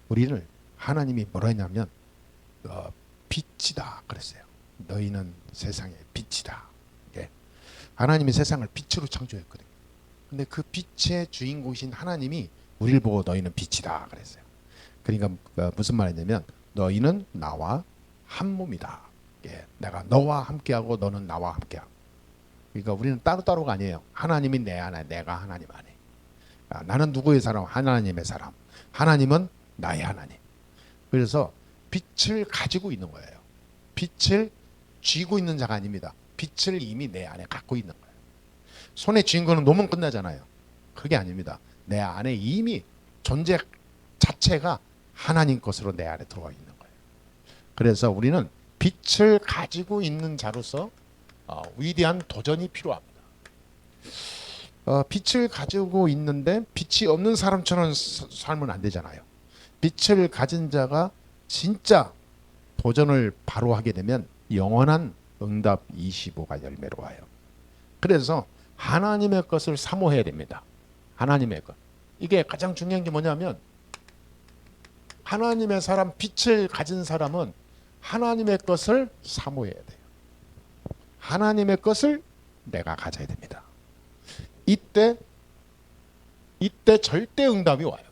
우리를 하나님이 뭐라 했냐면 빛이다 그랬어요. 너희는 세상의 빛이다. 예. 하나님이 세상을 빛으로 창조했거든요. 근데 그 빛의 주인공이신 하나님이 우리를 보고 너희는 빛이다 그랬어요. 그러니까 무슨 말이냐면 너희는 나와 한 몸이다. 예. 내가 너와 함께하고 너는 나와 함께하고. 그러니까 우리는 따로따로가 아니에요. 하나님이 내 안에, 내가 하나님 안에. 나는 누구의 사람? 하나님의 사람. 하나님은 나의 하나님. 그래서 빛을 가지고 있는 거예요. 빛을 쥐고 있는 자가 아닙니다. 빛을 이미 내 안에 갖고 있는 거예요. 손에 쥐는 거는 놓으면 끝나잖아요. 그게 아닙니다. 내 안에 이미 존재 자체가 하나님 것으로 내 안에 들어와 있는 거예요. 그래서 우리는 빛을 가지고 있는 자로서 위대한 도전이 필요합니다. 빛을 가지고 있는데 빛이 없는 사람처럼 살면 안 되잖아요. 빛을 가진 자가 진짜 도전을 바로 하게 되면 영원한 응답 25가 열매로 와요. 그래서 하나님의 것을 사모해야 됩니다. 하나님의 것. 이게 가장 중요한 게 뭐냐면 하나님의 사람, 빛을 가진 사람은 하나님의 것을 사모해야 돼요. 하나님의 것을 내가 가져야 됩니다. 이때 절대 응답이 와요.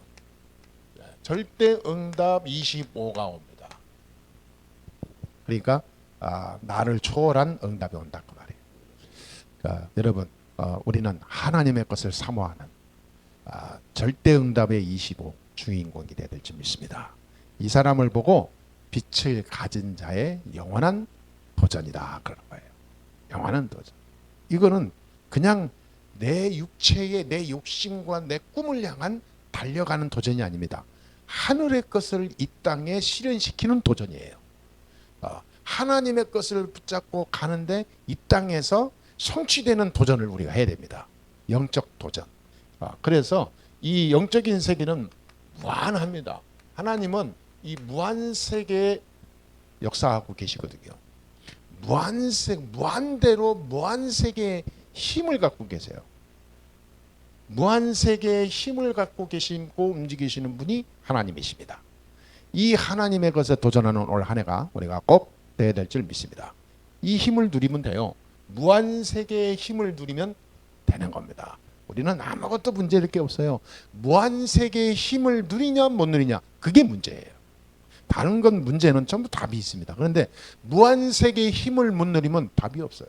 절대 응답 25가 옵니다. 그러니까 나를 초월한 응답이 온다 그 말이에요. 그러니까 여러분 우리는 하나님의 것을 사모하는 절대 응답의 25 주인공이 되어야 될지 믿습니다. 이 사람을 보고 빛을 가진 자의 영원한 도전이다 그런 거예요. 영원한 도전. 이거는 그냥 내 육체의 내 욕심과 내 꿈을 향한 달려가는 도전이 아닙니다. 하늘의 것을 이 땅에 실현시키는 도전이에요. 하나님의 것을 붙잡고 가는데 이 땅에서 성취되는 도전을 우리가 해야 됩니다. 영적 도전. 그래서 이 영적인 세계는 무한합니다. 하나님은 이 무한세계에 역사하고 계시거든요. 무한대로 무한세계의 힘을 갖고 계세요. 무한세계의 힘을 갖고 계시고 움직이시는 분이 하나님이십니다. 이 하나님의 것에 도전하는 올 한 해가 우리가 꼭 돼야 될 줄 믿습니다. 이 힘을 누리면 돼요. 무한세계의 힘을 누리면 되는 겁니다. 우리는 아무것도 문제될 게 없어요. 무한세계의 힘을 누리냐 못 누리냐 그게 문제예요. 다른 건 문제는 전부 답이 있습니다. 그런데 무한세계의 힘을 못 누리면 답이 없어요.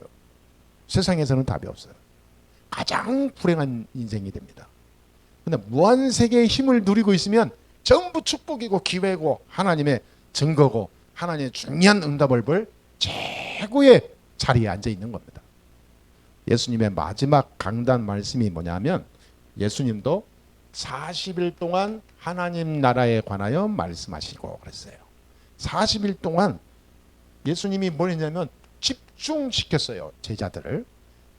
세상에서는 답이 없어요. 가장 불행한 인생이 됩니다. 그런데 무한세계의 힘을 누리고 있으면 전부 축복이고 기회고 하나님의 증거고 하나님의 중요한 응답을 볼 최고의 자리에 앉아 있는 겁니다. 예수님의 마지막 강단 말씀이 뭐냐면 예수님도 40일 동안 하나님 나라에 관하여 말씀하시고 그랬어요. 40일 동안 예수님이 뭘 했냐면 집중시켰어요. 제자들을.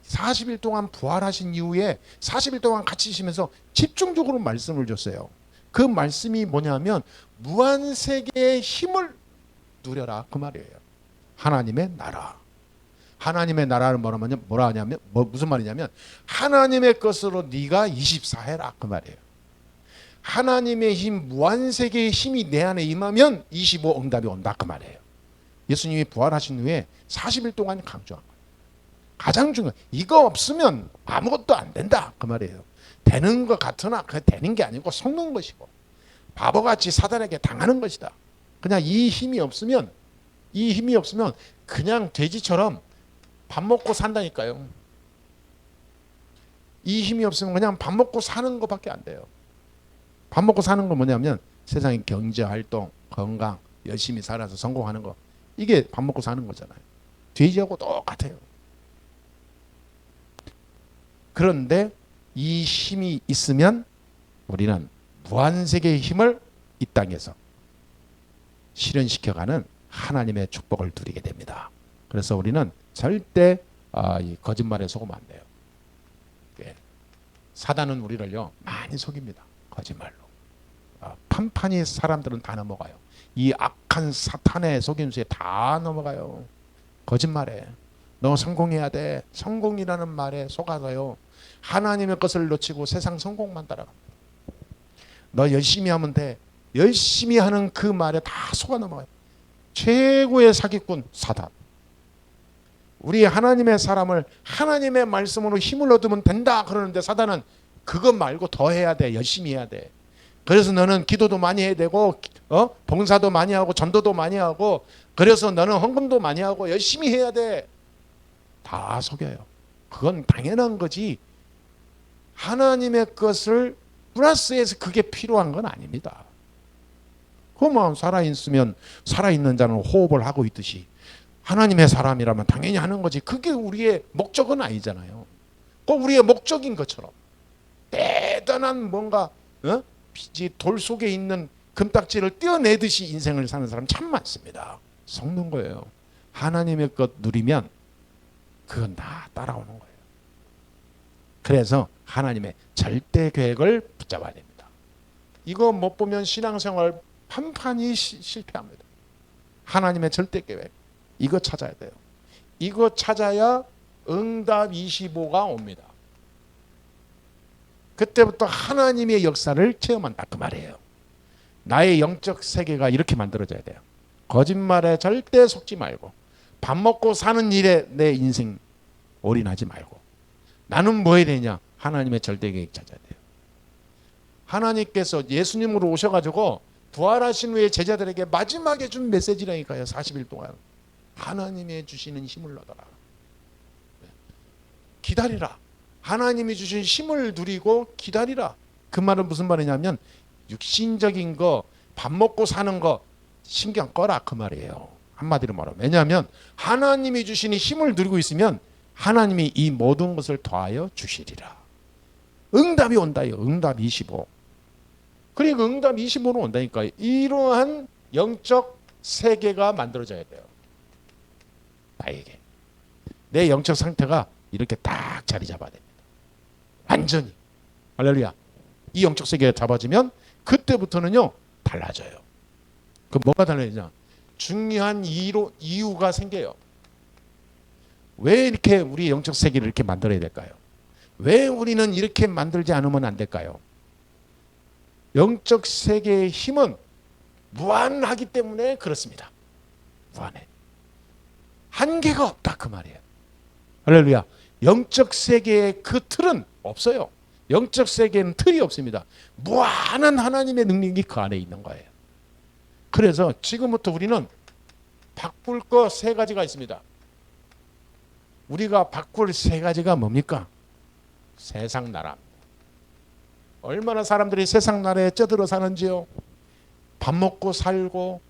40일 동안 부활하신 이후에 40일 동안 같이 있으면서 집중적으로 말씀을 줬어요. 그 말씀이 뭐냐면 무한세계의 힘을 누려라 그 말이에요. 하나님의 나라. 하나님의 나라를 뭐라 하냐면 무슨 말이냐면 하나님의 것으로 네가 24해라 그 말이에요. 하나님의 힘, 무한세계의 힘이 내 안에 임하면 25 응답이 온다 그 말이에요. 예수님이 부활하신 후에 40일 동안 강조한 거예요. 가장 중요한 이거 없으면 아무것도 안 된다 그 말이에요. 되는 것 같으나 그 되는 게 아니고 속는 것이고 바보같이 사단에게 당하는 것이다. 그냥 이 힘이 없으면 그냥 돼지처럼 밥 먹고 산다니까요. 이 힘이 없으면 그냥 밥 먹고 사는 것밖에 안 돼요. 밥 먹고 사는 건 뭐냐면 세상의 경제활동, 건강, 열심히 살아서 성공하는 거 이게 밥 먹고 사는 거잖아요. 돼지하고 똑같아요. 그런데 이 힘이 있으면 우리는 무한세계의 힘을 이 땅에서 실현시켜가는 하나님의 축복을 누리게 됩니다. 그래서 우리는 절대 이 거짓말에 속으면 안 돼요. 예. 사단은 우리를요 많이 속입니다. 거짓말로. 판판이 사람들은 다 넘어가요. 이 악한 사탄의 속임수에 다 넘어가요. 거짓말에. 너 성공해야 돼. 성공이라는 말에 속아서요. 하나님의 것을 놓치고 세상 성공만 따라갑니다. 너 열심히 하면 돼. 열심히 하는 그 말에 다 속아 넘어가요. 최고의 사기꾼 사단. 우리 하나님의 사람을 하나님의 말씀으로 힘을 얻으면 된다 그러는데 사단은 그것 말고 더 해야 돼. 열심히 해야 돼. 그래서 너는 기도도 많이 해야 되고 봉사도 많이 하고 전도도 많이 하고 그래서 너는 헌금도 많이 하고 열심히 해야 돼. 다 속여요. 그건 당연한 거지. 하나님의 것을 플러스해서 그게 필요한 건 아닙니다. 그만 살아있으면 살아있는 자는 호흡을 하고 있듯이 하나님의 사람이라면 당연히 하는 거지. 그게 우리의 목적은 아니잖아요. 그 우리의 목적인 것처럼 대단한 뭔가 돌 속에 있는 금딱지를 떼어내듯이 인생을 사는 사람 참 많습니다. 속는 거예요. 하나님의 것 누리면 그건 다 따라오는 거예요. 그래서 하나님의 절대 계획을 붙잡아야 됩니다. 이거 못 보면 신앙생활 판판히 실패합니다. 하나님의 절대 계획 이거 찾아야 돼요. 이거 찾아야 응답 25가 옵니다. 그때부터 하나님의 역사를 체험한다 그 말이에요. 나의 영적 세계가 이렇게 만들어져야 돼요. 거짓말에 절대 속지 말고 밥 먹고 사는 일에 내 인생 올인하지 말고 나는 뭐 해야 되냐? 하나님의 절대 계획 찾아야 돼요. 하나님께서 예수님으로 오셔가지고 부활하신 후에 제자들에게 마지막에 준 메시지라니까요. 40일 동안 하나님의 주시는 힘을 얻어라. 기다리라. 하나님이 주신 힘을 누리고 기다리라. 그 말은 무슨 말이냐면 육신적인 거 밥 먹고 사는 거 신경 꺼라 그 말이에요. 한마디로 말하면. 왜냐하면 하나님이 주시는 힘을 누리고 있으면 하나님이 이 모든 것을 더하여 주시리라. 응답이 온다요. 응답 25. 그러니까 응답 25는 온다니까. 이러한 영적 세계가 만들어져야 돼요. 나에게. 내 영적 상태가 이렇게 딱 자리 잡아야 됩니다. 완전히. 할렐루야. 이 영적 세계가 잡아지면 그때부터는요 달라져요. 그 뭐가 달라지냐? 중요한 이유가 생겨요. 왜 이렇게 우리 영적 세계를 이렇게 만들어야 될까요? 왜 우리는 이렇게 만들지 않으면 안 될까요? 영적 세계의 힘은 무한하기 때문에 그렇습니다. 무한해. 한계가 없다 그 말이에요. 할렐루야. 영적 세계의 그 틀은 없어요. 영적 세계에는 틀이 없습니다. 무한한 하나님의 능력이 그 안에 있는 거예요. 그래서 지금부터 우리는 바꿀 거 세 가지가 있습니다. 우리가 바꿀 세 가지가 뭡니까? 세상 나라입니다. 얼마나 사람들이 세상 나라에 쩌들어 사는지요. 밥 먹고 살고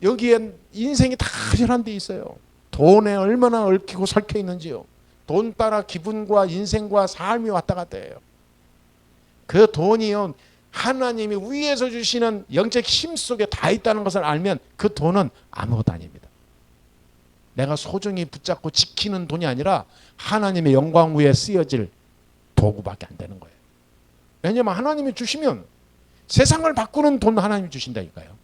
여기엔 인생이 다 혈안돼 있어요. 돈에 얼마나 얽히고 설켜 있는지요. 돈 따라 기분과 인생과 삶이 왔다 갔다 해요. 그 돈이요 하나님이 위에서 주시는 영적 힘 속에 다 있다는 것을 알면 그 돈은 아무것도 아닙니다. 내가 소중히 붙잡고 지키는 돈이 아니라 하나님의 영광 위에 쓰여질 도구밖에 안 되는 거예요. 왜냐하면 하나님이 주시면 세상을 바꾸는 돈 하나님이 주신다니까요.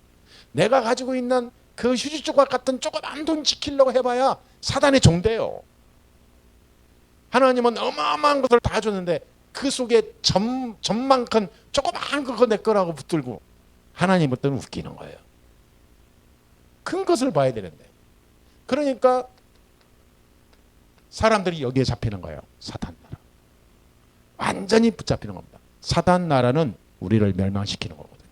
내가 가지고 있는 그 휴지조각 같은 조그만 돈 지키려고 해봐야 사단의 종돼요. 하나님은 어마어마한 것을 다 줬는데 그 속에 점만큼 조그만 거 내 거라고 붙들고 하나님은 또 웃기는 거예요. 큰 것을 봐야 되는데. 그러니까 사람들이 여기에 잡히는 거예요. 사단 나라. 완전히 붙잡히는 겁니다. 사단 나라는 우리를 멸망시키는 거거든요.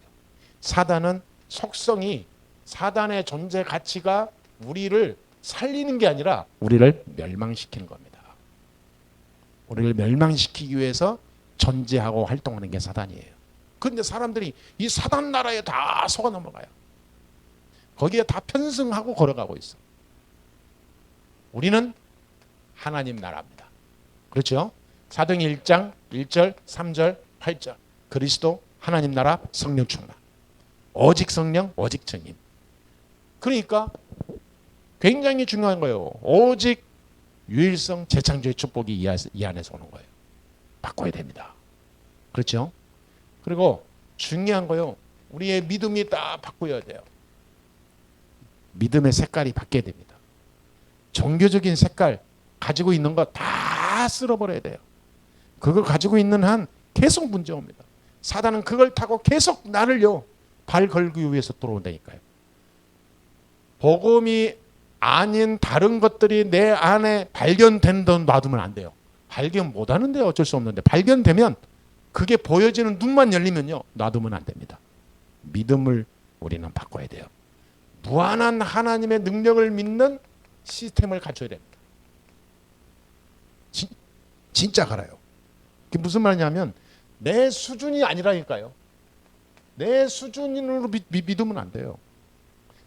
사단은 속성이 사단의 존재 가치가 우리를 살리는 게 아니라 우리를 멸망시키는 겁니다. 우리를 멸망시키기 위해서 존재하고 활동하는 게 사단이에요. 그런데 사람들이 이 사단 나라에 다 속아 넘어가요. 거기에 다 편승하고 걸어가고 있어. 우리는 하나님 나라입니다. 그렇죠? 사도행 1장 1절 3절 8절 그리스도 하나님 나라 성령 충만 오직 성령 오직 증인. 그러니까 굉장히 중요한 거예요. 오직 유일성 재창조의 축복이 이 안에서 오는 거예요. 바꿔야 됩니다. 그렇죠? 그리고 중요한 거요. 우리의 믿음이 딱 바꿔야 돼요. 믿음의 색깔이 바뀌어야 됩니다. 종교적인 색깔 가지고 있는 거 다 쓸어버려야 돼요. 그거 가지고 있는 한 계속 문제 옵니다. 사단은 그걸 타고 계속 나를요 발 걸기 위해서 들어온다니까요. 복음이 아닌 다른 것들이 내 안에 발견된 돈 놔두면 안 돼요. 발견 못 하는데 어쩔 수 없는데 발견되면 그게 보여지는 눈만 열리면요. 놔두면 안 됩니다. 믿음을 우리는 바꿔야 돼요. 무한한 하나님의 능력을 믿는 시스템을 갖춰야 됩니다. 진짜 갈아요. 그게 무슨 말이냐면 내 수준이 아니라니까요. 내 수준으로 믿으면 안 돼요.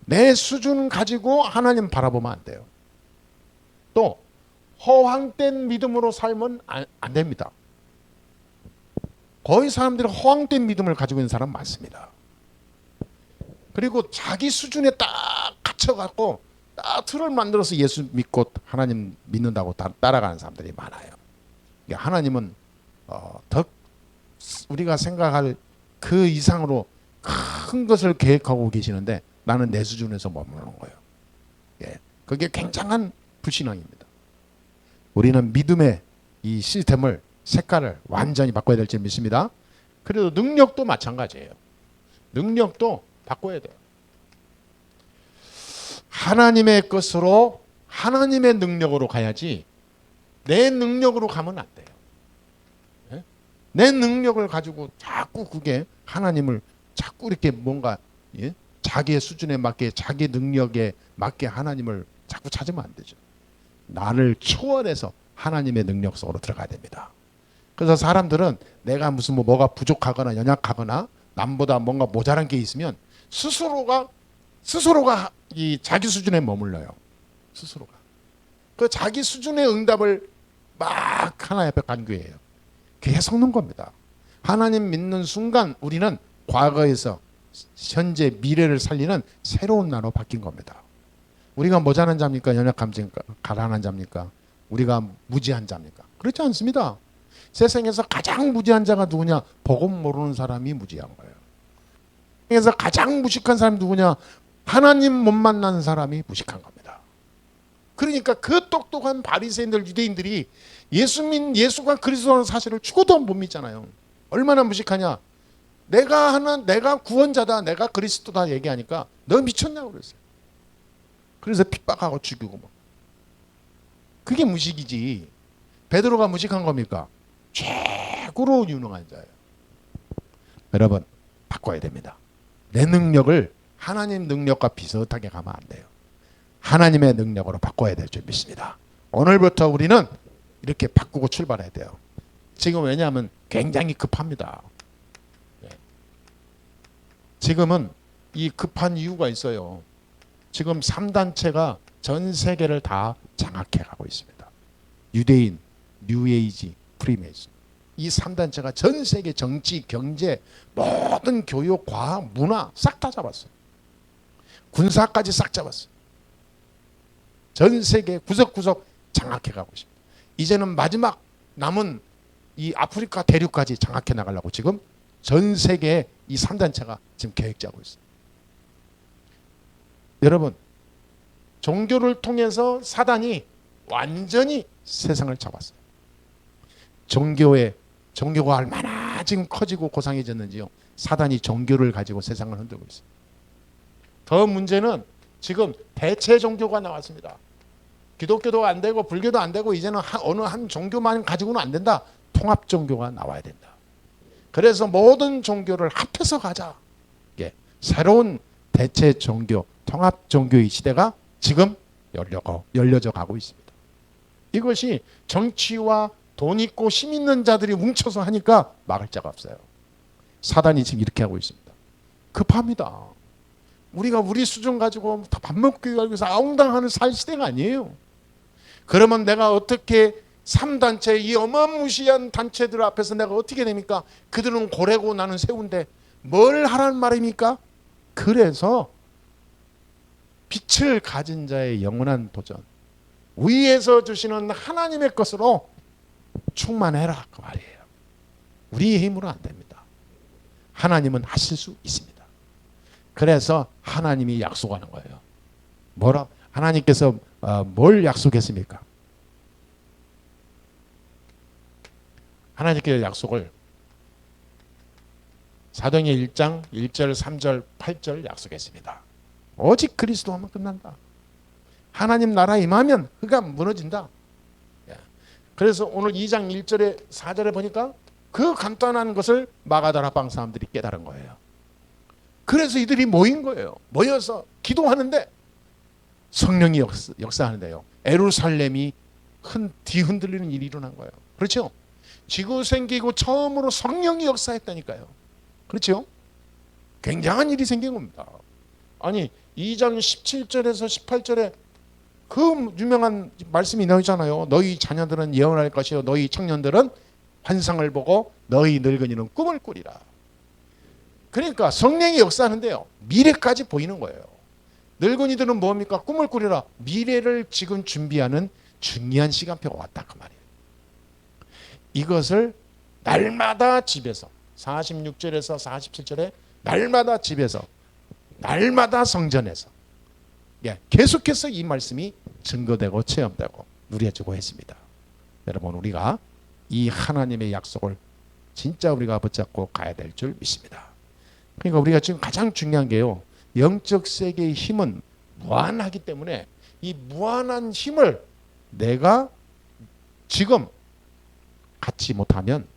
내 수준 가지고 하나님 바라보면 안 돼요. 또 허황된 믿음으로 살면 안 됩니다. 거의 사람들이 허황된 믿음을 가지고 있는 사람 많습니다. 그리고 자기 수준에 딱 갇혀갖고 딱 틀을 만들어서 예수 믿고 하나님 믿는다고 따라가는 사람들이 많아요. 하나님은 더 우리가 생각할 그 이상으로 큰 것을 계획하고 계시는데 나는 내 수준에서 머무르는 거예요. 예, 그게 굉장한 불신앙입니다. 우리는 믿음의 이 시스템을 색깔을 완전히 바꿔야 될 줄 믿습니다. 그래도 능력도 마찬가지예요. 능력도 바꿔야 돼요. 하나님의 것으로 하나님의 능력으로 가야지 내 능력으로 가면 안 돼요. 예? 내 능력을 가지고 자꾸 그게 하나님을 자꾸 이렇게 뭔가 자기의 수준에 맞게 자기 능력에 맞게 하나님을 자꾸 찾으면 안 되죠. 나를 초월해서 하나님의 능력 속으로 들어가야 됩니다. 그래서 사람들은 내가 무슨 뭐가 부족하거나 연약하거나 남보다 뭔가 모자란 게 있으면 스스로가 이 자기 수준에 머물러요. 스스로가 그 자기 수준의 응답을 막 하나님 앞에 간구해요. 그게 섞는 겁니다. 하나님 믿는 순간 우리는 과거에서 현재 미래를 살리는 새로운 나로 바뀐 겁니다. 우리가 모자란 자입니까? 연약한 자입니까? 가난한 자입니까? 우리가 무지한 자입니까? 그렇지 않습니다. 세상에서 가장 무지한 자가 누구냐? 복음 모르는 사람이 무지한 거예요. 세상에서 가장 무식한 사람이 누구냐? 하나님 못 만나는 사람이 무식한 겁니다. 그러니까 그 똑똑한 바리새인들 유대인들이 예수가 그리스도라는 사실을 죽어도 못 믿잖아요. 얼마나 무식하냐? 내가 구원자다, 내가 그리스도다 얘기하니까 너 미쳤냐고 그랬어요. 그래서 핍박하고 죽이고 뭐. 그게 무식이지. 베드로가 무식한 겁니까? 최고로 유능한 자예요. 여러분 바꿔야 됩니다. 내 능력을 하나님 능력과 비슷하게 가면 안 돼요. 하나님의 능력으로 바꿔야 될 줄 믿습니다. 오늘부터 우리는 이렇게 바꾸고 출발해야 돼요. 지금 왜냐하면 굉장히 급합니다. 지금은 이 급한 이유가 있어요. 지금 3단체가 전 세계를 다 장악해 가고 있습니다. 유대인, 뉴에이지, 프리메이슨. 이 3단체가 전 세계 정치, 경제, 모든 교육, 과학, 문화 싹 다 잡았어요. 군사까지 싹 잡았어요. 전 세계 구석구석 장악해 가고 있습니다. 이제는 마지막 남은 이 아프리카 대륙까지 장악해 나가려고 지금 전 세계에 이 3단체가 지금 계획 짜고 있어요. 여러분, 종교를 통해서 사단이 완전히 세상을 잡았어요. 종교가 얼마나 지금 커지고 고상해졌는지요. 사단이 종교를 가지고 세상을 흔들고 있어요. 더 문제는 지금 대체 종교가 나왔습니다. 기독교도 안 되고 불교도 안 되고 이제는 어느 한 종교만 가지고는 안 된다. 통합 종교가 나와야 된다. 그래서 모든 종교를 합해서 가자. 예, 새로운 대체 종교, 통합 종교의 시대가 지금 열려져 가고 있습니다. 이것이 정치와 돈 있고 힘 있는 자들이 뭉쳐서 하니까 막을 자가 없어요. 사단이 지금 이렇게 하고 있습니다. 급합니다. 우리가 우리 수준 가지고 밥 먹기 위해서 아웅당하는 살 시대가 아니에요. 그러면 내가 어떻게 3단체 이 어마무시한 단체들 앞에서 내가 어떻게 됩니까? 그들은 고래고 나는 새우인데 뭘 하라는 말입니까? 그래서 빛을 가진 자의 영원한 도전, 위에서 주시는 하나님의 것으로 충만해라 그 말이에요. 우리의 힘으로 안 됩니다. 하나님은 하실 수 있습니다. 그래서 하나님이 약속하는 거예요. 하나님께서 뭘 약속했습니까? 하나님께서 약속을 사도행전 1장 1절 3절 8절 약속했습니다. 오직 그리스도하면 끝난다. 하나님 나라 임하면 그가 무너진다. 그래서 오늘 2장 1절에 4절에 보니까 그 간단한 것을 마가다라 방 사람들이 깨달은 거예요. 그래서 이들이 모인 거예요. 모여서 기도하는데 성령이 역사하는데요. 에루살렘이 뒤흔들리는 일이 일어난 거예요. 그렇죠? 지구 생기고 처음으로 성령이 역사했다니까요. 그렇죠? 굉장한 일이 생긴 겁니다. 아니 2장 17절에서 18절에 그 유명한 말씀이 나오잖아요. 너희 자녀들은 예언할 것이요 너희 청년들은 환상을 보고 너희 늙은이는 꿈을 꾸리라. 그러니까 성령이 역사하는데요. 미래까지 보이는 거예요. 늙은이들은 뭡니까? 꿈을 꾸리라. 미래를 지금 준비하는 중요한 시간표가 왔다 그 말이에요. 이것을 날마다 집에서 46절에서 47절에 날마다 집에서 날마다 성전에서 계속해서 이 말씀이 증거되고 체험되고 누려지고 했습니다. 여러분 우리가 이 하나님의 약속을 진짜 우리가 붙잡고 가야 될 줄 믿습니다. 그러니까 우리가 지금 가장 중요한 게요. 영적 세계의 힘은 무한하기 때문에 이 무한한 힘을 내가 지금 갖지 못하면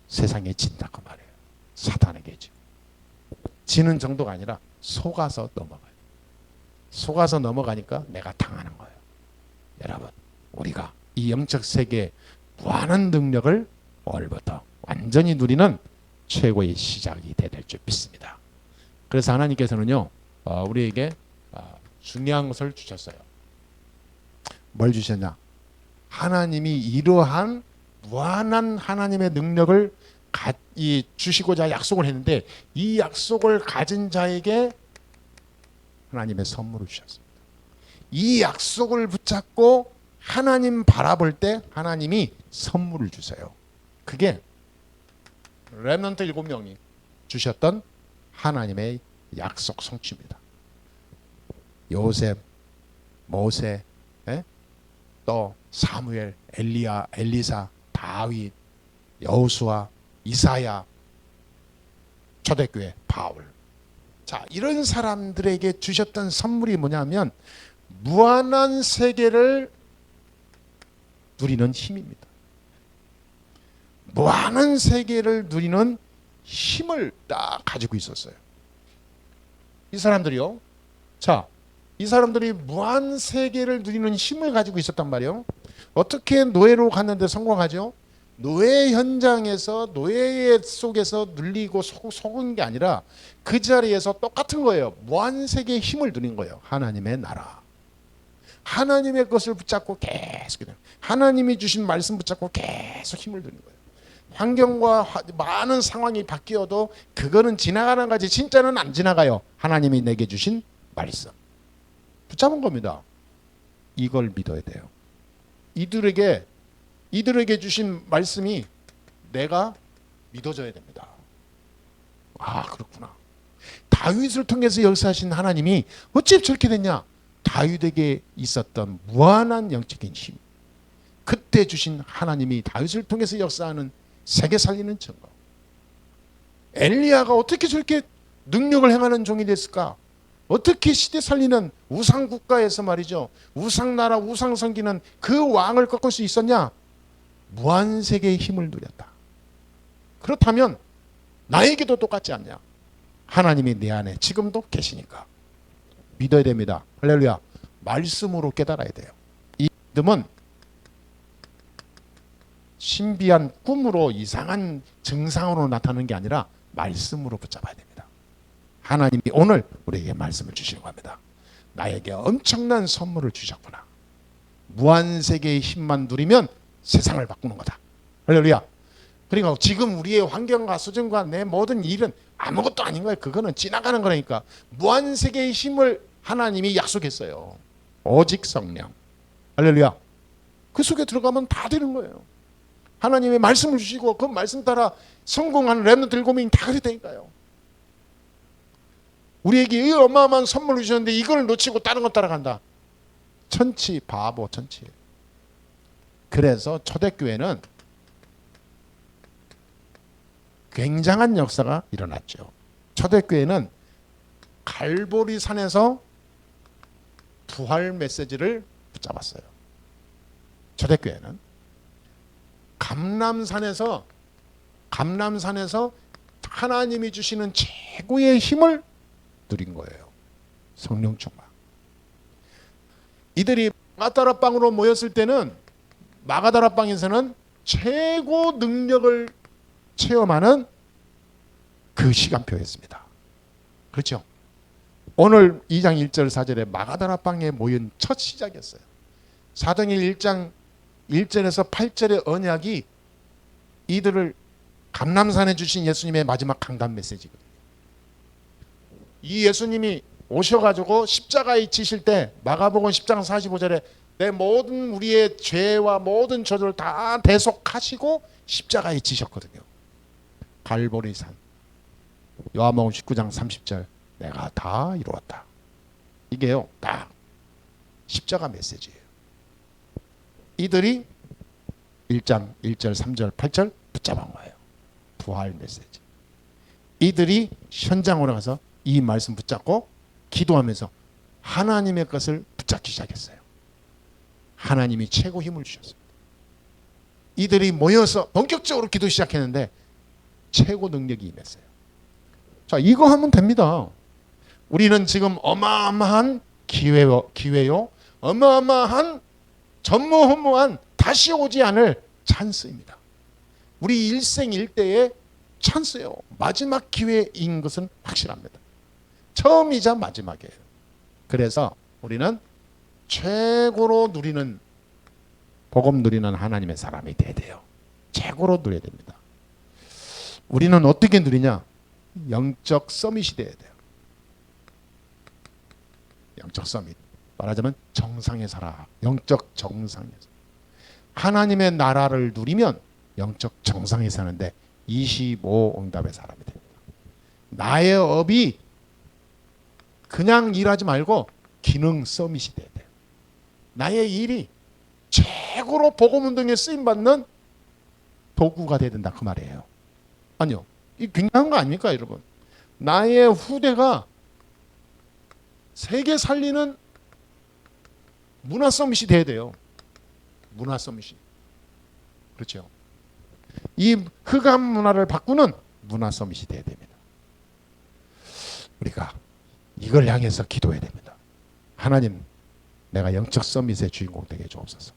세상에 진다고 말해요. 사탄에게 지는 정도가 아니라 속아서 넘어가요. 속아서 넘어가니까 내가 당하는 거예요. 여러분 우리가 이 영적 세계의 무한한 능력을 오늘부터 완전히 누리는 최고의 시작이 될 줄 믿습니다. 그래서 하나님께서는요 우리에게 중요한 것을 주셨어요. 뭘 주셨냐? 하나님이 이러한 무한한 하나님의 능력을 주시고자 약속을 했는데 이 약속을 가진 자에게 하나님의 선물을 주셨습니다. 이 약속을 붙잡고 하나님 바라볼 때 하나님이 선물을 주세요. 그게 렘넌트 7명이 주셨던 하나님의 약속 성취입니다. 요셉, 모세, 또 사무엘, 엘리야, 엘리사, 다윗, 여호수아, 이사야, 초대교회 바울. 자, 이런 사람들에게 주셨던 선물이 뭐냐면 무한한 세계를 누리는 힘입니다. 무한한 세계를 누리는 힘을 딱 가지고 있었어요. 이 사람들이요. 자, 이 사람들이 무한 세계를 누리는 힘을 가지고 있었단 말이에요. 어떻게 노예로 갔는데 성공하죠? 노예 현장에서 노예 속에서 눌리고 속은 게 아니라 그 자리에서 똑같은 거예요. 무한 세계의 힘을 누린 거예요. 하나님의 나라. 하나님의 것을 붙잡고 계속 하나님이 주신 말씀 붙잡고 계속 힘을 누린 거예요. 환경과 많은 상황이 바뀌어도 그거는 지나가는 거지 진짜는 안 지나가요. 하나님이 내게 주신 말씀 붙잡은 겁니다. 이걸 믿어야 돼요. 이들에게 주신 말씀이 내가 믿어져야 됩니다. 아 그렇구나. 다윗을 통해서 역사하신 하나님이 어찌 저렇게 됐냐? 다윗에게 있었던 무한한 영적인 힘, 그때 주신 하나님이 다윗을 통해서 역사하는 세계 살리는 증거. 엘리야가 어떻게 저렇게 능력을 행하는 종이 됐을까? 어떻게 시대 살리는 우상 국가에서 말이죠. 우상 나라 우상 섬기는 그 왕을 꺾을 수 있었냐? 무한 세계의 힘을 누렸다. 그렇다면 나에게도 똑같지 않냐? 하나님이 내 안에 지금도 계시니까 믿어야 됩니다. 할렐루야. 말씀으로 깨달아야 돼요. 이 믿음은 신비한 꿈으로 이상한 증상으로 나타나는 게 아니라 말씀으로 붙잡아야 됩니다. 하나님이 오늘 우리에게 말씀을 주시려고 합니다. 나에게 엄청난 선물을 주셨구나. 무한세계의 힘만 누리면 세상을 바꾸는 거다. 할렐루야. 그러니까 지금 우리의 환경과 수준과 내 모든 일은 아무것도 아닌 거예요. 그거는 지나가는 거라니까. 무한세계의 힘을 하나님이 약속했어요. 오직 성령. 할렐루야. 그 속에 들어가면 다 되는 거예요. 하나님의 말씀을 주시고 그 말씀 따라 성공하는 렘넌트 7명이 다 그랬다니까요. 우리에게 이 어마어마한 선물을 주셨는데 이걸 놓치고 다른 거 따라간다. 천치 바보 천치. 그래서 초대교회는 굉장한 역사가 일어났죠. 초대교회는 갈보리 산에서 부활 메시지를 붙잡았어요. 초대교회는 감람산에서 하나님이 주시는 최고의 힘을 누린 거예요. 성령 충만. 이들이 마가다라방으로 모였을 때는 마가다라방에서는 최고 능력을 체험하는 그 시간표였습니다. 그렇죠? 오늘 2장 1절 4절에 마가다라방에 모인 첫 시작이었어요. 사도행전 1장 1절에서 8절의 언약이 이들을 감람산에 주신 예수님의 마지막 강단 메시지거든요. 이 예수님이 오셔가지고 십자가에 지실 때 마가복음 10장 45절에 내 모든 우리의 죄와 모든 저주를 다 대속하시고 십자가에 지셨거든요. 갈보리산. 요한복음 19장 30절 내가 다 이루었다. 이게요 딱 십자가 메시지예요. 이들이 1장 1절 3절 8절 붙잡은 거예요. 부활 메시지. 이들이 현장으로 가서 이 말씀 붙잡고 기도하면서 하나님의 것을 붙잡기 시작했어요. 하나님이 최고 힘을 주셨습니다. 이들이 모여서 본격적으로 기도 시작했는데 최고 능력이 임했어요. 자, 이거 하면 됩니다. 우리는 지금 어마어마한 기회요. 어마어마한 전무후무한 다시 오지 않을 찬스입니다. 우리 일생일대의 찬스예요. 마지막 기회인 것은 확실합니다. 처음이자 마지막이에요. 그래서 우리는 최고로 누리는 복음 누리는 하나님의 사람이 돼야 돼요. 최고로 누려야 됩니다. 우리는 어떻게 누리냐? 영적 서밋이 돼야 돼요. 영적 서밋. 말하자면 정상에 살아. 영적 정상에서. 하나님의 나라를 누리면 영적 정상에 사는데 25응답의 사람이 됩니다. 나의 업이 그냥 일하지 말고 기능 서밋이 돼야 돼요. 나의 일이 최고로 복음운동에 쓰임받는 도구가 돼야 된다 그 말이에요. 아니요. 이 굉장한 거 아닙니까 여러분? 나의 후대가 세계 살리는 문화 서밋이 돼야 돼요. 문화 서밋이. 그렇죠. 이 흑암 문화를 바꾸는 문화 서밋이 돼야 됩니다. 우리가 이걸 향해서 기도해야 됩니다. 하나님, 내가 영적 서밋의 주인공 되게 해주옵소서.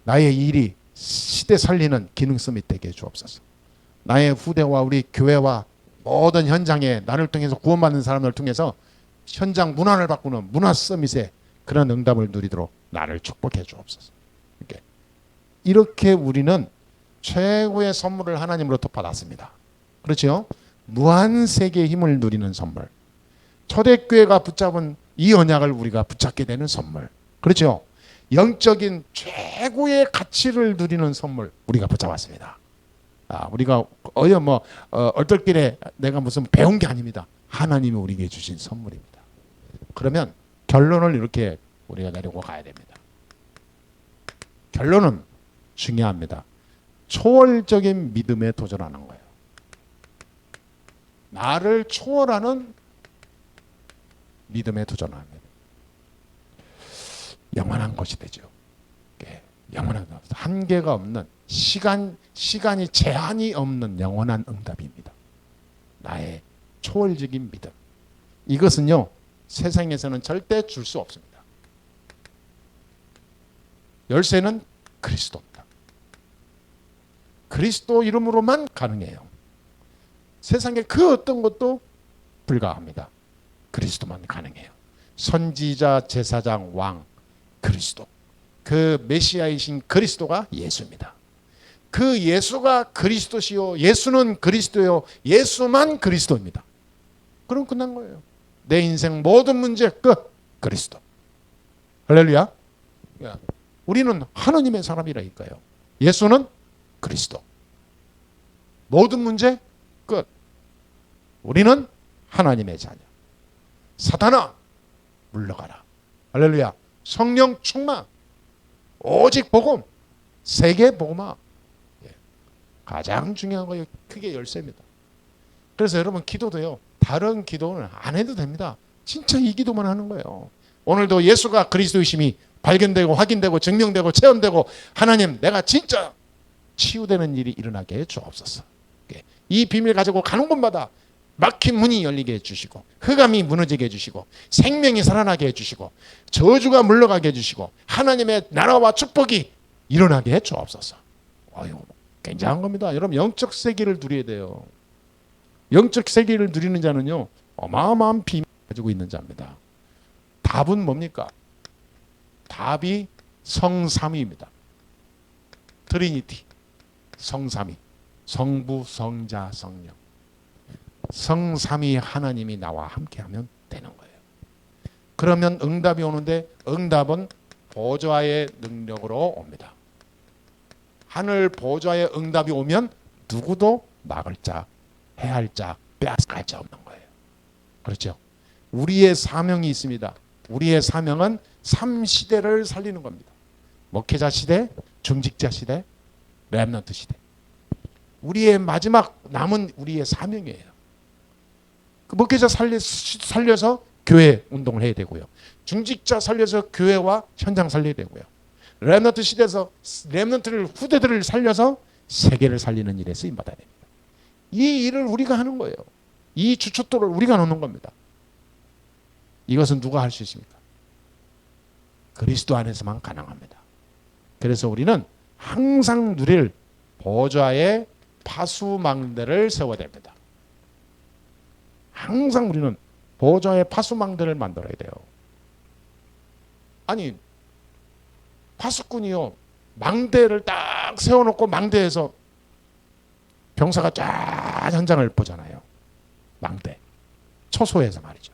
나의 일이 시대 살리는 기능 서밋 되게 해주옵소서. 나의 후대와 우리 교회와 모든 현장에 나를 통해서 구원받는 사람을 통해서 현장 문화를 바꾸는 문화 서밋의 그런 응답을 누리도록 나를 축복해 주옵소서. 이렇게 우리는 최고의 선물을 하나님으로부터 받았습니다. 그렇죠? 무한 세계의 힘을 누리는 선물. 초대교회가 붙잡은 이 언약을 우리가 붙잡게 되는 선물. 그렇죠? 영적인 최고의 가치를 누리는 선물 우리가 붙잡았습니다. 우리가 얼떨결에 내가 무슨 배운 게 아닙니다. 하나님이 우리에게 주신 선물입니다. 그러면 결론을 이렇게 우리가 내리고 가야 됩니다. 결론은 중요합니다. 초월적인 믿음에 도전하는 거예요. 나를 초월하는 믿음에 도전합니다. 영원한 것이 되죠. 영원한 것, 한계가 없는 시간이 제한이 없는 영원한 응답입니다. 나의 초월적인 믿음. 이것은요 세상에서는 절대 줄 수 없습니다. 열쇠는 그리스도입니다. 그리스도 이름으로만 가능해요. 세상에 그 어떤 것도 불가합니다. 그리스도만 가능해요. 선지자, 제사장, 왕, 그리스도. 그 메시아이신 그리스도가 예수입니다. 그 예수가 그리스도시요, 예수는 그리스도요, 예수만 그리스도입니다. 그럼 끝난 거예요. 내 인생 모든 문제 끝. 그리스도. 할렐루야. 우리는 하느님의 사람이라니까요. 예수는 그리스도. 모든 문제 끝. 우리는 하나님의 자녀. 사탄아 물러가라. 할렐루야. 성령 충만. 오직 복음. 세계 복음화. 가장 중요한 거예요. 그게 열쇠입니다. 그래서 여러분 기도도요. 다른 기도는 안 해도 됩니다. 진짜 이 기도만 하는 거예요. 오늘도 예수가 그리스도이심이 발견되고 확인되고 증명되고 체험되고 하나님 내가 진짜 치유되는 일이 일어나게 해 주옵소서. 이 비밀 가지고 가는 곳마다 막힌 문이 열리게 해주시고 흑암이 무너지게 해주시고 생명이 살아나게 해주시고 저주가 물러가게 해주시고 하나님의 나라와 축복이 일어나게 해 주옵소서. 아유, 굉장한 겁니다. 여러분 영적 세계를 누려야 돼요. 영적 세계를 누리는 자는요 어마어마한 비밀을 가지고 있는 자입니다. 답은 뭡니까? 답이 성삼위입니다. 트리니티, 성삼위, 성부, 성자, 성령. 성삼위 하나님이 나와 함께하면 되는 거예요. 그러면 응답이 오는데 응답은 보좌의 능력으로 옵니다. 하늘 보좌의 응답이 오면 누구도 막을 자, 해할 자, 빼앗을 자 없는 거예요. 그렇죠? 우리의 사명이 있습니다. 우리의 사명은 3시대를 살리는 겁니다. 목회자 시대, 중직자 시대, 렘넌트 시대. 우리의 마지막 남은 우리의 사명이에요. 그 목회자 살려서 교회 운동을 해야 되고요. 중직자 살려서 교회와 현장 살려야 되고요. 렘넌트 시대에서 렘넌트를 후대들을 살려서 세계를 살리는 일에 쓰임 받아야 됩니다. 이 일을 우리가 하는 거예요. 이 주춧돌을 우리가 놓는 겁니다. 이것은 누가 할 수 있습니까? 그리스도 안에서만 가능합니다. 그래서 우리는 항상 누릴 보좌의 파수망대를 세워야 됩니다. 항상 우리는 보좌의 파수망대를 만들어야 돼요. 아니 파수꾼이요 망대를 딱 세워놓고 망대에서 병사가 쫙 현장을 보잖아요. 망대 초소에서 말이죠.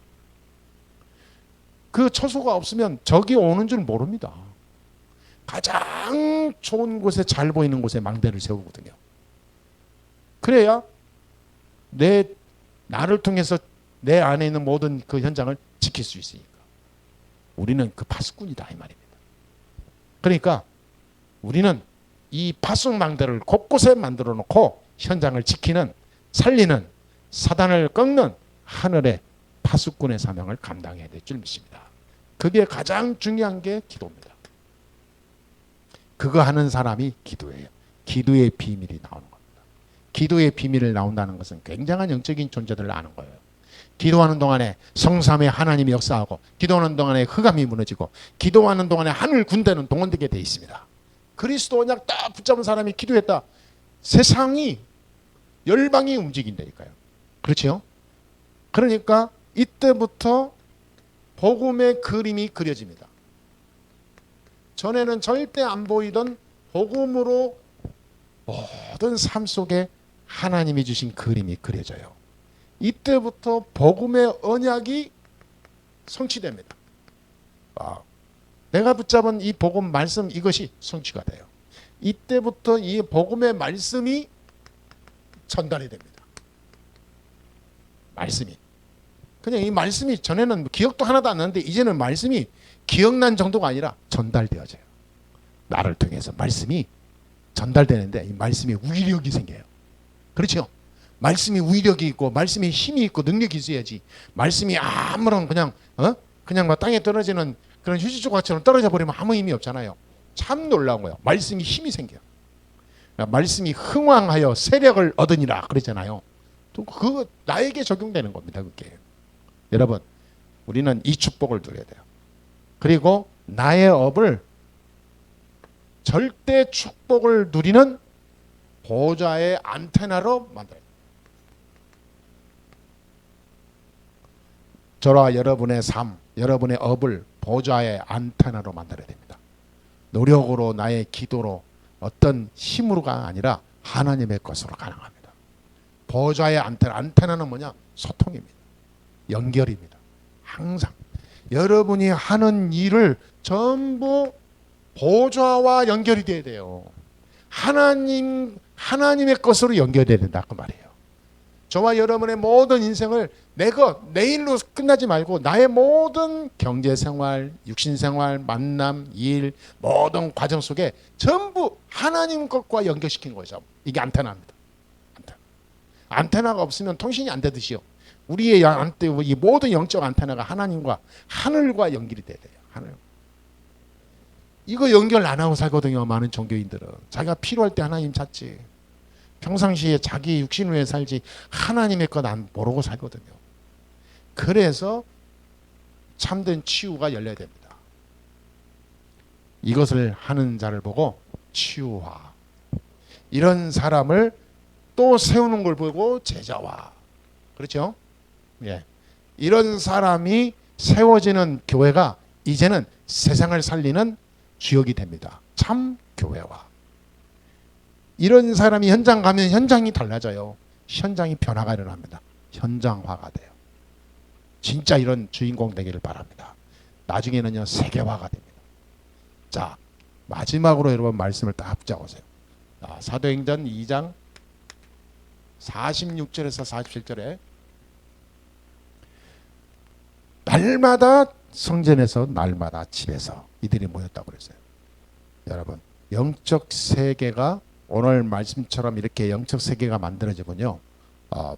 그 초소가 없으면 적이 오는 줄 모릅니다. 가장 좋은 곳에 잘 보이는 곳에 망대를 세우거든요. 그래야 나를 통해서 내 안에 있는 모든 그 현장을 지킬 수 있으니까. 우리는 그 파수꾼이다 이 말입니다. 그러니까 우리는 이 파수망대를 곳곳에 만들어 놓고 현장을 지키는 살리는 사단을 꺾는 하늘의 파수꾼의 사명을 감당해야 될 줄 믿습니다. 그게 가장 중요한 게 기도입니다. 그거 하는 사람이 기도예요. 기도의 비밀이 나오는 겁니다. 기도의 비밀을 나온다는 것은 굉장한 영적인 존재들을 아는 거예요. 기도하는 동안에 성삼의 하나님이 역사하고 기도하는 동안에 흑암이 무너지고 기도하는 동안에 하늘 군대는 동원되게 돼 있습니다. 그리스도 언약 딱 붙잡은 사람이 기도했다. 세상이 열방이 움직인다니까요. 그렇죠? 그러니까 이때부터 복음의 그림이 그려집니다. 전에는 절대 안 보이던 복음으로 모든 삶 속에 하나님이 주신 그림이 그려져요. 이때부터 복음의 언약이 성취됩니다. 내가 붙잡은 이 복음 말씀 이것이 성취가 돼요. 이때부터 이 복음의 말씀이 전달이 됩니다. 말씀이. 그냥 이 말씀이 전에는 기억도 하나도 안 나는데 이제는 말씀이 기억난 정도가 아니라 전달되어져요. 나를 통해서 말씀이 전달되는데 이 말씀에 위력이 생겨요. 그렇죠? 말씀이 위력이 있고 말씀이 힘이 있고 능력이 있어야지. 말씀이 아무런 그냥 막 땅에 떨어지는 그런 휴지 조각처럼 떨어져 버리면 아무 의미 없잖아요. 참 놀라운 거예요. 말씀이 힘이 생겨요. 말씀이 흥왕하여 세력을 얻으니라 그러잖아요. 또 그거 나에게 적용되는 겁니다. 그게. 여러분 우리는 이 축복을 누려야 돼요. 그리고 나의 업을 절대 축복을 누리는 보좌의 안테나로 만들어야 돼요. 저와 여러분의 삶, 여러분의 업을 보좌의 안테나로 만들어야 됩니다. 노력으로 나의 기도로 어떤 힘으로가 아니라 하나님의 것으로 가능합니다. 보좌의 안테나는 뭐냐? 소통입니다. 연결입니다. 항상 여러분이 하는 일을 전부 보좌와 연결이 돼야 돼요. 하나님의 것으로 연결돼야 된다 그 말이에요. 저와 여러분의 모든 인생을 내일로 끝나지 말고 나의 모든 경제생활, 육신생활, 만남, 일 모든 과정 속에 전부 하나님 것과 연결시킨 거죠. 이게 안테나입니다. 안테나가 없으면 통신이 안 되듯이요. 우리의 이 모든 영적 안테나가 하나님과 하늘과 연결이 돼야 돼요. 하늘. 이거 연결 안 하고 살거든요. 많은 종교인들은. 자기가 필요할 때 하나님 찾지. 평상시에 자기 육신을 위해 살지 하나님의 것 안 모르고 살거든요. 그래서 참된 치유가 열려야 됩니다. 이것을 하는 자를 보고 치유화. 이런 사람을 또 세우는 걸 보고 제자화. 그렇죠? 예. 이런 사람이 세워지는 교회가 이제는 세상을 살리는 주역이 됩니다. 참 교회화. 이런 사람이 현장 가면 현장이 달라져요. 현장이 변화가 일어납니다. 현장화가 돼요. 진짜 이런 주인공 되기를 바랍니다. 나중에는요 세계화가 됩니다. 자, 마지막으로 여러분 말씀을 딱 붙잡으세요. 사도행전 2장 46절에서 47절에 날마다 성전에서 날마다 집에서 이들이 모였다고 그랬어요. 여러분, 영적 세계가 오늘 말씀처럼 이렇게 영적 세계가 만들어지면요,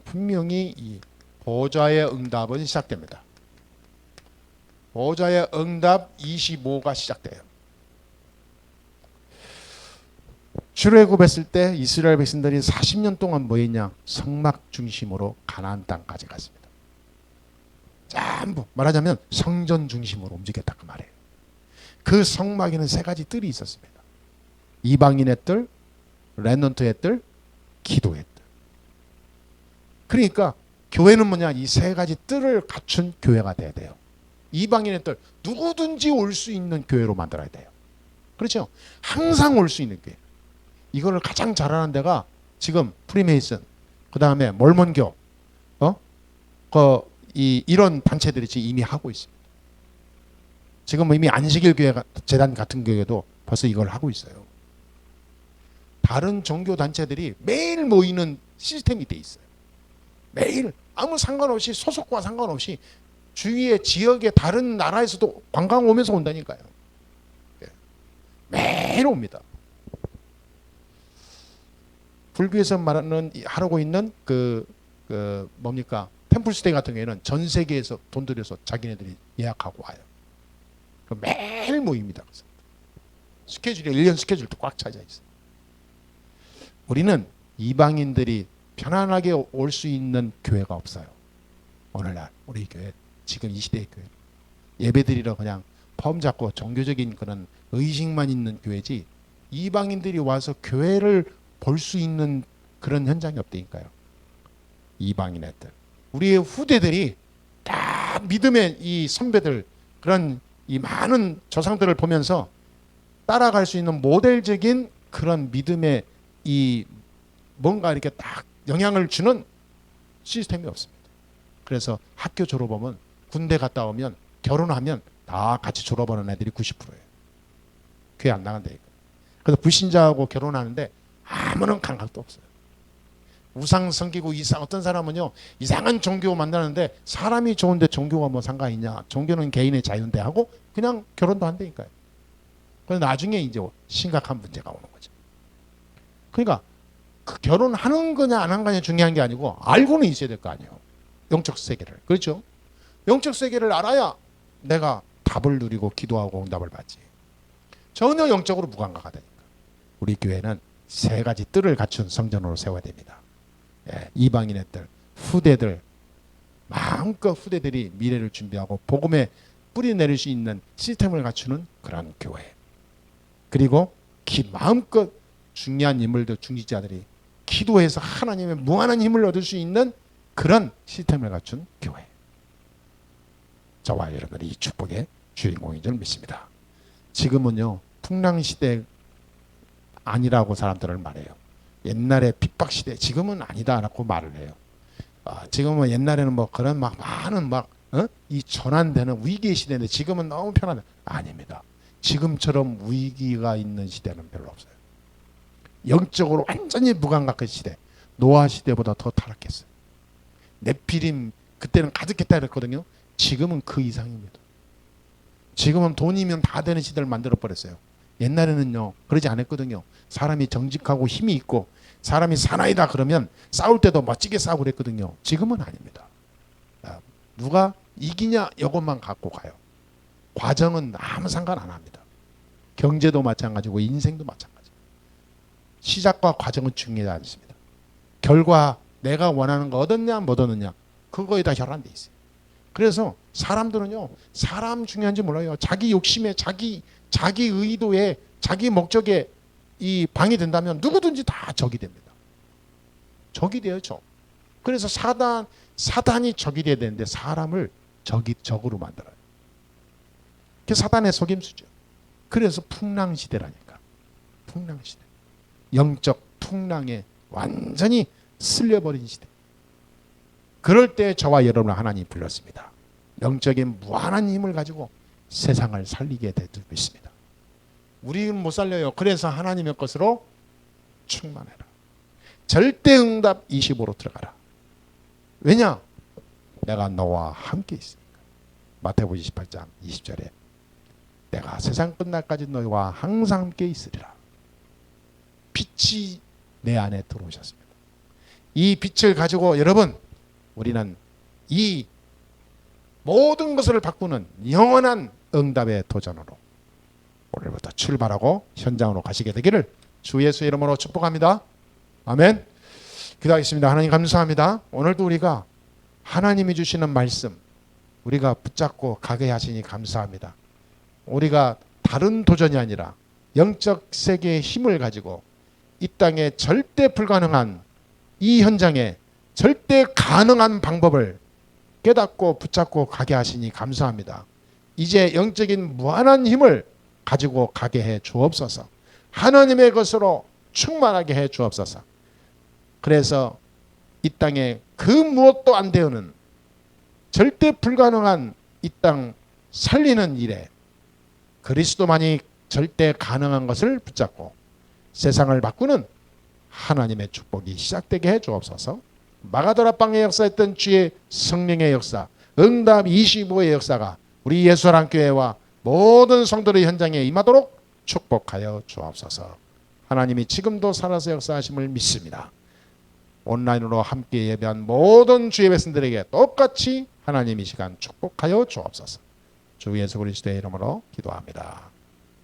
분명히 이 보좌의 응답은 시작됩니다. 보좌의 응답 25가 시작돼요. 출애굽했을 때 이스라엘 백성들이 40년 동안 뭐 했냐? 성막 중심으로 가나안 땅까지 갔습니다. 전부 말하자면 성전 중심으로 움직였다 그 말이에요. 그 성막에는 세 가지 뜰이 있었습니다. 이방인의 뜰, 렘넌트의 뜰, 기도의 뜰. 그러니까 교회는 뭐냐? 이 세 가지 뜰을 갖춘 교회가 돼야 돼요. 이방인의 뜰, 누구든지 올 수 있는 교회로 만들어야 돼요. 그렇죠? 항상 올 수 있는 교회. 이거를 가장 잘하는 데가 지금 프리메이슨, 그 다음에 몰몬교, 이런 단체들이 지금 이미 하고 있습니다. 지금 이미 안식일 교회 재단 같은 교회도 벌써 이걸 하고 있어요. 다른 종교 단체들이 매일 모이는 시스템이 돼 있어요. 매일 아무 상관없이 소속과 상관없이 주위의 지역의 다른 나라에서도 관광 오면서 온다니까요. 매일 옵니다. 불교에서 말하는 하고 있는 뭡니까? 템플스테이 같은 경우에는 전 세계에서 돈 들여서 자기네들이 예약하고 와요. 매일 모입니다. 스케줄이 1년 스케줄도 꽉 차져 있어요. 우리는 이방인들이 편안하게 올 수 있는 교회가 없어요. 오늘날 우리 교회, 지금 이 시대의 교회, 예배드리러 그냥 폼 잡고 종교적인 그런 의식만 있는 교회지 이방인들이 와서 교회를 볼 수 있는 그런 현장이 없다니까요. 이방인 애들, 우리의 후대들이 다 믿음의 이 선배들, 그런 이 많은 조상들을 보면서 따라갈 수 있는 모델적인 그런 믿음의 이 뭔가 이렇게 딱 영향을 주는 시스템이 없습니다. 그래서 학교 졸업하면, 군대 갔다 오면, 결혼하면 다 같이 졸업하는 애들이 90%예요. 교회 안 나간다니까. 그래서 불신자하고 결혼하는데 아무런 감각도 없어요. 우상 섬기고 어떤 사람은요 이상한 종교 만나는데 사람이 좋은데 종교가 뭐 상관이 있냐? 종교는 개인의 자유인데 하고 그냥 결혼도 한다니까요. 그래서 나중에 이제 심각한 문제가 오는 거죠. 그러니까 그 결혼하는 거냐 안 하는 거냐 중요한 게 아니고 알고는 있어야 될 거 아니에요. 영적 세계를. 그렇죠? 영적 세계를 알아야 내가 답을 누리고 기도하고 응답을 받지. 전혀 영적으로 무감각하다니까. 우리 교회는 세 가지 뜰을 갖춘 성전으로 세워야 됩니다. 예, 이방인의 뜰, 후대들, 마음껏 후대들이 미래를 준비하고 복음에 뿌리 내릴 수 있는 시스템을 갖추는 그런 교회. 그리고 마음껏 중요한 인물들, 중직자들이 기도해서 하나님의 무한한 힘을 얻을 수 있는 그런 시스템을 갖춘 교회. 저와 여러분들이 이 축복의 주인공인 줄 믿습니다. 지금은요 풍랑시대 아니라고 사람들을 말해요. 옛날에 핍박시대, 지금은 아니다라고 말을 해요. 지금은 옛날에는 뭐 그런 막 많은 이 전환되는 위기의 시대인데 지금은 너무 편하다. 아닙니다. 지금처럼 위기가 있는 시대는 별로 없어요. 영적으로 완전히 무감각한 시대, 노아 시대보다 더 타락했어요. 네피림 그때는 가득했다 그랬거든요. 지금은 그 이상입니다. 지금은 돈이면 다 되는 시대를 만들어 버렸어요. 옛날에는요 그러지 않았거든요. 사람이 정직하고 힘이 있고 사람이 사나이다 그러면 싸울 때도 멋지게 싸우고 그랬거든요. 지금은 아닙니다. 누가 이기냐 이것만 갖고 가요. 과정은 아무 상관 안 합니다. 경제도 마찬가지고 인생도 마찬가지. 시작과 과정은 중요하지 않습니다. 결과 내가 원하는 거 얻었냐 못 얻었냐 그거에 다 혈안돼 있어요. 그래서 사람들은요 사람 중요한지 몰라요. 자기 욕심에 자기 의도에 자기 목적에 이 방해된다면 누구든지 다 적이 됩니다. 적이 돼요. 적. 그래서 사단이 적이 돼야 되는데 사람을 적으로 만들어요. 그게 사단의 속임수죠. 그래서 풍랑시대라니까. 풍랑시대. 영적 풍랑에 완전히 쓸려버린 시대. 그럴 때 저와 여러분을 하나님이 불렀습니다. 영적인 무한한 힘을 가지고 세상을 살리게 되고 있습니다. 우리는 못 살려요. 그래서 하나님의 것으로 충만해라. 절대 응답 25로 들어가라. 왜냐? 내가 너와 함께 있으니까. 마태복음 28장 20절에 내가 세상 끝날까지 너희와 항상 함께 있으리라. 빛이 내 안에 들어오셨습니다. 이 빛을 가지고 여러분 우리는 이 모든 것을 바꾸는 영원한 응답의 도전으로 오늘부터 출발하고 현장으로 가시게 되기를 주 예수의 이름으로 축복합니다. 아멘. 기도하겠습니다. 하나님 감사합니다. 오늘도 우리가 하나님이 주시는 말씀 우리가 붙잡고 가게 하시니 감사합니다. 우리가 다른 도전이 아니라 영적 세계의 힘을 가지고 이 땅에 절대 불가능한 이 현장에 절대 가능한 방법을 깨닫고 붙잡고 가게 하시니 감사합니다. 이제 영적인 무한한 힘을 가지고 가게 해 주옵소서. 하나님의 것으로 충만하게 해 주옵소서. 그래서 이 땅에 그 무엇도 안 되는 절대 불가능한 이 땅 살리는 일에 그리스도만이 절대 가능한 것을 붙잡고 세상을 바꾸는 하나님의 축복이 시작되게 해 주옵소서. 마가다라 방에 역사했던 주의 성령의 역사, 응답 25의 역사가 우리 예수랑교회와 모든 성도의 현장에 임하도록 축복하여 주옵소서. 하나님이 지금도 살아서 역사하심을 믿습니다. 온라인으로 함께 예배한 모든 주의 백성들에게 똑같이 하나님 이 시간 축복하여 주옵소서. 주 예수 그리스도의 이름으로 기도합니다.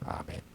아멘.